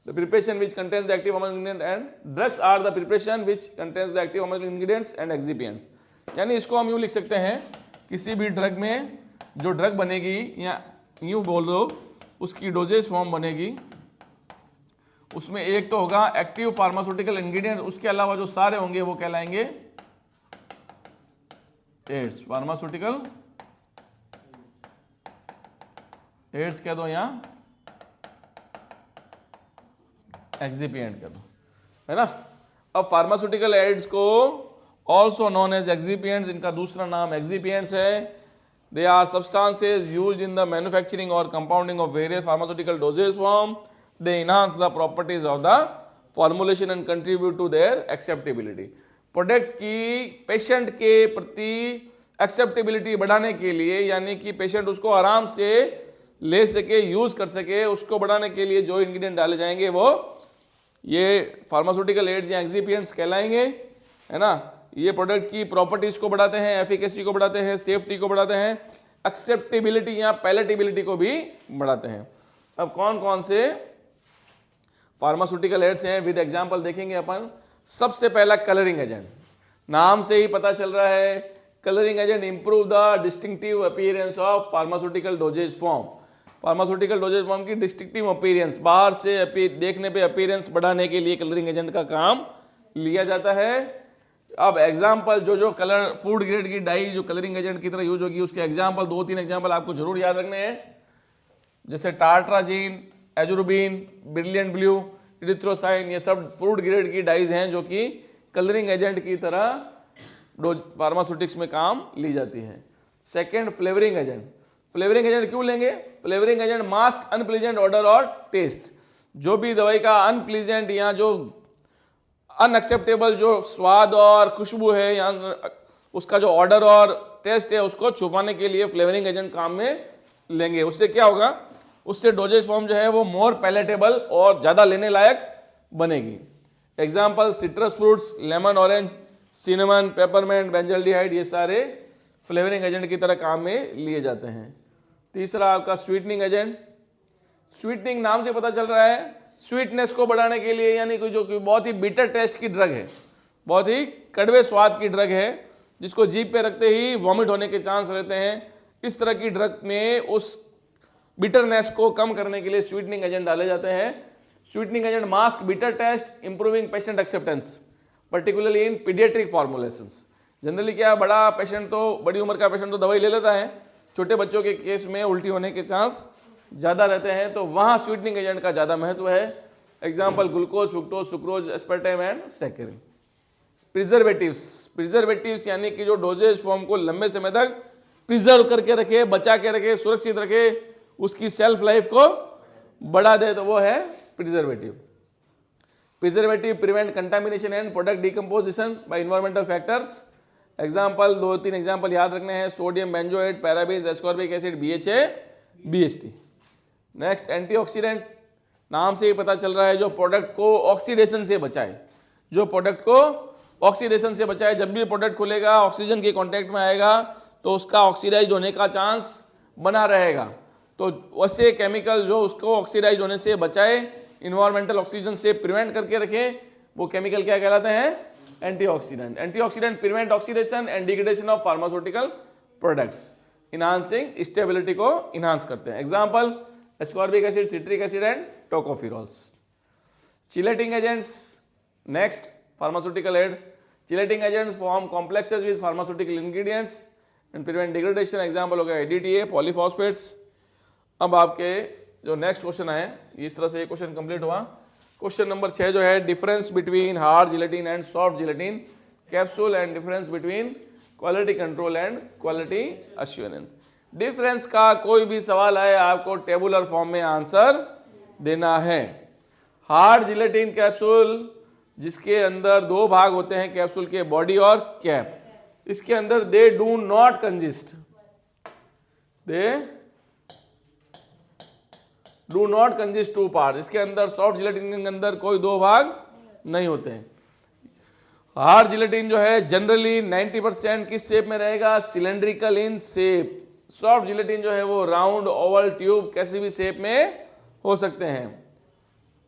The preparation which contains the active pharmaceutical ingredient and drugs are the preparation which contains the active pharmaceutical ingredients and excipients. यानी इसको हम यूं लिख सकते हैं, किसी भी ड्रग में जो ड्रग बनेगी या यूं बोल दो उसकी डोजेज फॉर्म बनेगी, उसमें एक तो होगा एक्टिव फार्मास्यूटिकल इंग्रेडिएंट, उसके अलावा जो सारे होंगे वो कहलाएंगे एड्स, फार्मास्यूटिकल एड्स कह दो या एक्सिपिएंट कह दो, है ना। अब फार्मास्यूटिकल एड्स को ऑल्सो नोन एज एक्सिपिएंट्स, इनका दूसरा नाम एक्सिपिएंट्स है। They are substances used in the manufacturing or compounding of various pharmaceutical dosage form. They enhance the properties of the formulation and contribute to their acceptability. Product की patient के प्रति acceptability बढ़ाने के लिए, यानी कि पेशेंट उसको आराम से ले सके, यूज कर सके, उसको बढ़ाने के लिए जो इंग्रेडिएंट डाले जाएंगे वो ये फार्मास्यूटिकल एड्स या एक्सिपिएंट्स कहलाएंगे, है ना। ये प्रोडक्ट की प्रॉपर्टीज को बढ़ाते हैं, एफिकेसी को बढ़ाते हैं, सेफ्टी को बढ़ाते हैं, एक्सेप्टेबिलिटी या पैलेटेबिलिटी को भी बढ़ाते हैं। अब कौन कौन से फार्मास्यूटिकल एड्स हैं विद एग्जांपल देखेंगे अपन। सबसे पहला कलरिंग एजेंट, नाम से ही पता चल रहा है, colouring agent improve the distinctive appearance of pharmaceutical dosage form. Pharmaceutical dosage form की डिस्टिंक्टिव अपीयरेंस, बाहर से देखने पे अपीयरेंस बढ़ाने के लिए कलरिंग एजेंट का काम लिया जाता है। अब एग्जाम्पल जो कलर फूड ग्रेड की डाई जो कलरिंग एजेंट की तरह यूज होगी, उसके एग्जाम्पल 2-3 एग्जाम्पल आपको जरूर याद रखने हैं, जैसे टार्ट्राजीन, एजुरुबिन, ब्रिलियंट ब्लू, इरिथ्रोसाइन, ये सब फूड ग्रेड की डाइज हैं जो कि कलरिंग एजेंट की तरह फार्मास्यूटिक्स में काम ली जाती है। Second, flavouring agent. Flavouring agent क्यों लेंगे, flavouring agent mask unpleasant order और टेस्ट। जो भी दवाई का अनप्लीजेंट या जो अनएक्सेप्टेबल जो स्वाद और खुशबू है या उसका जो ऑर्डर और टेस्ट है उसको छुपाने के लिए फ्लेवरिंग एजेंट काम में लेंगे। उससे क्या होगा, उससे डोजेज फॉर्म जो है वो मोर पैलेटेबल और ज़्यादा लेने लायक बनेगी। Example citrus fruits, lemon, orange, cinnamon, peppermint, benzaldehyde, ये सारे फ्लेवरिंग एजेंट की तरह काम में लिए जाते हैं। तीसरा आपका स्वीटनिंग एजेंट। स्वीटनिंग नाम से पता चल रहा है, स्वीटनेस को बढ़ाने के लिए, यानी कोई जो बहुत ही बिटर टेस्ट की ड्रग है, बहुत ही कड़वे स्वाद की ड्रग है, जिसको जीभ पे रखते ही वॉमिट होने के चांस रहते हैं, इस तरह की ड्रग में उस बिटरनेस को कम करने के लिए स्वीटनिंग एजेंट डाले जाते हैं। Sweetening agent mask bitter taste, improving patient acceptance, particularly in paediatric formulations. Generally क्या, बड़ा पेशेंट तो, बड़ी उम्र का पेशेंट तो दवाई ले लेता है, छोटे बच्चों के केस में उल्टी होने के चांस ज़्यादा रहते हैं, तो वहाँ स्वीटनिंग एजेंट का ज़्यादा महत्व है। Example glucose, fructose, sucrose, aspartame and saccharin. Preservatives. Preservatives यानी कि जो डोजेज फॉर्म को लंबे समय तक प्रिजर्व करके रखे, बचा के रखे, सुरक्षित रखे, उसकी सेल्फ लाइफ को बढ़ा दे, तो वो है preservative. Preservative prevent contamination and product decomposition bye environmental factors. Example 2-3 example याद रखने हैं, sodium benzoate, parabens, ascorbic acid, BHA, BHT। Next, antioxidant. नाम से ही पता चल रहा है, जो प्रोडक्ट को ऑक्सीडेशन से बचाए, जो प्रोडक्ट को ऑक्सीडेशन से बचाए। जब भी प्रोडक्ट खुलेगा, ऑक्सीजन के कांटेक्ट में आएगा तो उसका ऑक्सीडाइज होने का चांस बना रहेगा, तो वैसे केमिकल जो उसको ऑक्सीडाइज होने से बचाए, इन्वायरमेंटल ऑक्सीजन से प्रिवेंट करके रखें, वो केमिकल क्या कहलाते हैं, antioxidant. Antioxidant prevent oxidation and degradation of pharmaceutical products, enhancing stability को इनहांस करते हैं। Example ascorbic acid, citric acid and tocopherols. Chelating agents, next pharmaceutical aid. Chelating agents form complexes with pharmaceutical ingredients and prevent degradation. Example हो गया एडीटीए, पॉलीफॉस्फेट्स। अब आपके जो next question है, इस तरह से ये क्वेश्चन कंप्लीट हुआ। क्वेश्चन नंबर 6 जो है, difference between hard gelatin and soft gelatin capsule and difference between quality control and quality assurance. Difference का कोई भी सवाल आए आपको टेबुलर फॉर्म में आंसर देना है। हार्ड जिलेटिन कैप्सूल जिसके अंदर 2 भाग होते हैं कैप्सूल के, बॉडी और कैप, इसके अंदर they do not consist, they do not consist 2 part. इसके अंदर सॉफ्ट जिलेटिन के अंदर कोई 2 भाग नहीं होते हैं। हार्ड जिलेटिन जो है जनरली 90% किस शेप में रहेगा, cylindrical in shape. Soft gelatin जो है वो राउंड, ओवल, ट्यूब, कैसी भी शेप में हो सकते हैं।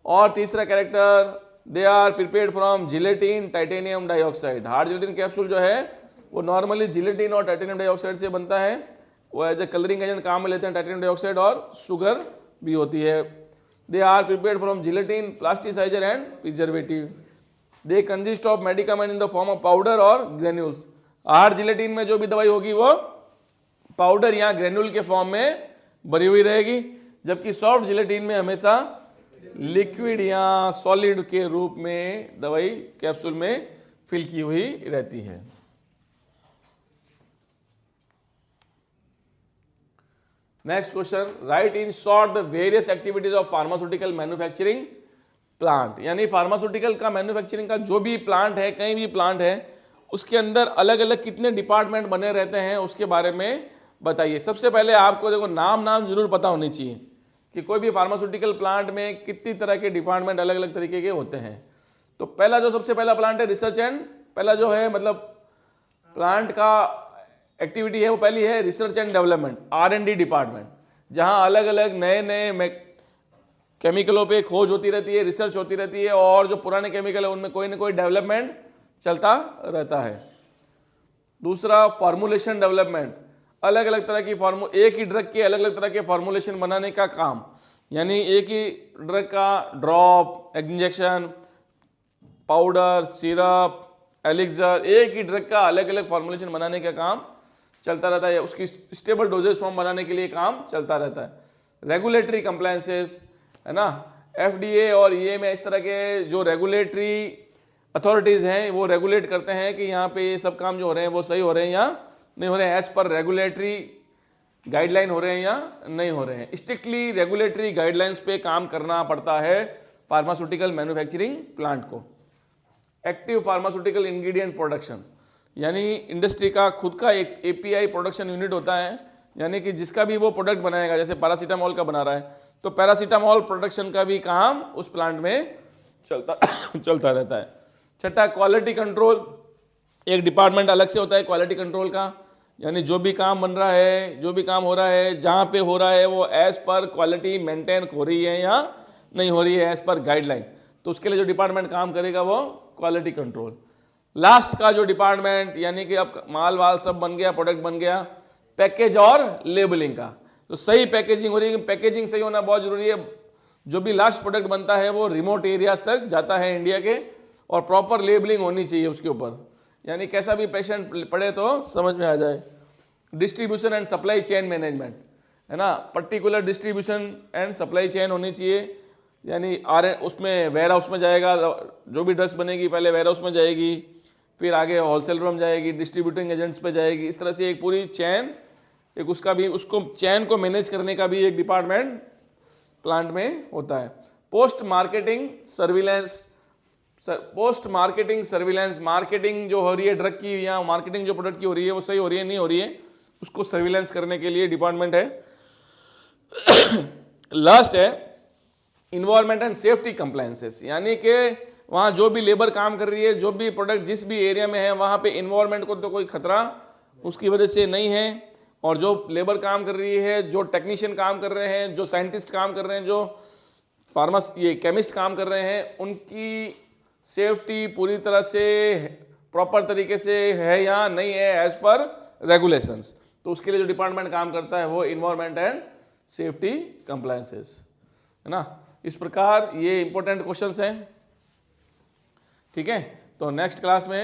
और तीसरा character, they are prepared from gelatin titanium dioxide. Hard gelatin capsule जो है वो नॉर्मली जिलेटिन और टाइटेनियम डाइऑक्साइड से बनता है। वो एज ए कलरिंग एजेंट काम में लेते हैं टाइटेनियम डाइऑक्साइड, और शुगर भी होती है। They are prepared from gelatin, plasticizer and preservative. They consist of medicament in the form of powder और ग्रेन्यूल्स। हार्ड जिलेटिन में जो भी दवाई होगी वो पाउडर या ग्रेन्यूल के फॉर्म में भरी हुई रहेगी, जबकि सॉफ्ट जिलेटिन में हमेशा लिक्विड या सॉलिड के रूप में दवाई कैप्सूल में फिल की हुई रहती है। Next question, right in short the various activities of pharmaceutical manufacturing plant. यानी फार्मास्यूटिकल का मैन्युफैक्चरिंग का जो भी प्लांट है, कहीं भी प्लांट है, उसके अंदर अलग अलग कितने डिपार्टमेंट बने रहते हैं उसके बारे में बताइए। सबसे पहले आपको देखो नाम जरूर पता होनी चाहिए कि कोई भी फार्मास्यूटिकल प्लांट में कितनी तरह के डिपार्टमेंट अलग अलग तरीके के होते हैं। तो पहला जो सबसे पहला प्लांट है रिसर्च एंड, पहला जो है मतलब प्लांट का एक्टिविटी है वो पहली है research and development, R&D department, जहां अलग अलग नए नए केमिकलों पे खोज होती रहती है, रिसर्च होती रहती है, और जो पुराने केमिकल है उनमें कोई ना कोई डेवलपमेंट चलता रहता है। दूसरा फॉर्मुलेशन डेवलपमेंट, अलग अलग तरह की एक ही ड्रग के अलग अलग तरह के फॉर्मुलेशन बनाने का काम, यानी एक ही ड्रग का drop, injection, powder, syrup, elixir, एक ही ड्रग का अलग अलग फॉर्मुलेशन बनाने का काम चलता रहता है। उसकी स्टेबल डोजेज फॉर्म बनाने के लिए काम चलता रहता है। रेगुलेटरी कंप्लायंसेस है ना, FDA और EA में इस तरह के जो रेगुलेटरी अथॉरिटीज हैं वो रेगुलेट करते हैं कि यहाँ पे ये सब काम जो हो रहे हैं वो सही हो रहे हैं या नहीं हो रहे हैं, एज पर रेगुलेटरी गाइडलाइन हो रहे हैं या नहीं हो रहे हैं। स्ट्रिक्टली रेगुलेटरी गाइडलाइंस पे काम करना पड़ता है फार्मास्यूटिकल मैन्युफैक्चरिंग प्लांट को। एक्टिव फार्मास्यूटिकल इंग्रेडिएंट प्रोडक्शन, यानी इंडस्ट्री का खुद का एक API प्रोडक्शन यूनिट होता है, यानी कि जिसका भी वो प्रोडक्ट बनाएगा, जैसे पैरासीटामोल का बना रहा है तो पैरासीटामोल प्रोडक्शन का भी काम उस प्लांट में चलता रहता है। छठा क्वालिटी कंट्रोल, एक डिपार्टमेंट अलग से होता है क्वालिटी कंट्रोल का, यानी जो भी काम बन रहा है, जो भी काम हो रहा है, जहाँ पे हो रहा है वो एज पर क्वालिटी मेंटेन हो रही है या नहीं हो रही है एज पर गाइडलाइन, तो उसके लिए जो डिपार्टमेंट काम करेगा वो क्वालिटी कंट्रोल। लास्ट का जो डिपार्टमेंट, यानी कि अब माल वाल सब बन गया, प्रोडक्ट बन गया, पैकेज और लेबलिंग का, तो सही पैकेजिंग हो रही है, पैकेजिंग सही होना बहुत जरूरी है। जो भी लास्ट प्रोडक्ट बनता है वो रिमोट एरियाज तक जाता है इंडिया के, और प्रॉपर लेबलिंग होनी चाहिए उसके ऊपर, यानी कैसा भी पेशेंट पढ़े तो समझ में आ जाए। Distribution and supply chain management है ना, particular distribution and supply chain होनी चाहिए, यानी उसमें वेयर हाउस में जाएगा, जो भी ड्रग्स बनेगी पहले वेयर हाउस में जाएगी, फिर आगे होलसेलर में जाएगी, डिस्ट्रीब्यूटिंग एजेंट्स पे जाएगी, इस तरह से एक पूरी चैन, एक उसका भी उसको चैन को मैनेज करने का भी एक डिपार्टमेंट प्लांट में होता है। Post marketing surveillance, post marketing surveillance, marketing जो हो रही है ड्रग की या मार्केटिंग जो प्रोडक्ट की हो रही है वो सही हो रही है नहीं हो रही है, उसको सर्विलेंस करने के लिए डिपार्टमेंट है। लास्ट है इन्वायरमेंट एंड सेफ्टी कंप्लायंसेस, यानी कि वहाँ जो भी लेबर काम कर रही है, जो भी प्रोडक्ट जिस भी एरिया में है वहाँ पे इन्वायरमेंट को तो कोई खतरा उसकी वजह से नहीं है, और जो लेबर काम कर रही है, जो टेक्नीशियन काम कर रहे हैं, जो साइंटिस्ट काम कर रहे हैं, जो केमिस्ट काम कर रहे हैं, उनकी सेफ्टी पूरी तरह से प्रॉपर तरीके से है या नहीं है एज पर रेगुलेशंस, तो उसके लिए जो डिपार्टमेंट काम करता है वो इन्वायरमेंट एंड सेफ्टी कंप्लायंसेस, है ना। इस प्रकार ये इंपॉर्टेंट क्वेश्चंस हैं, ठीक है। तो नेक्स्ट क्लास में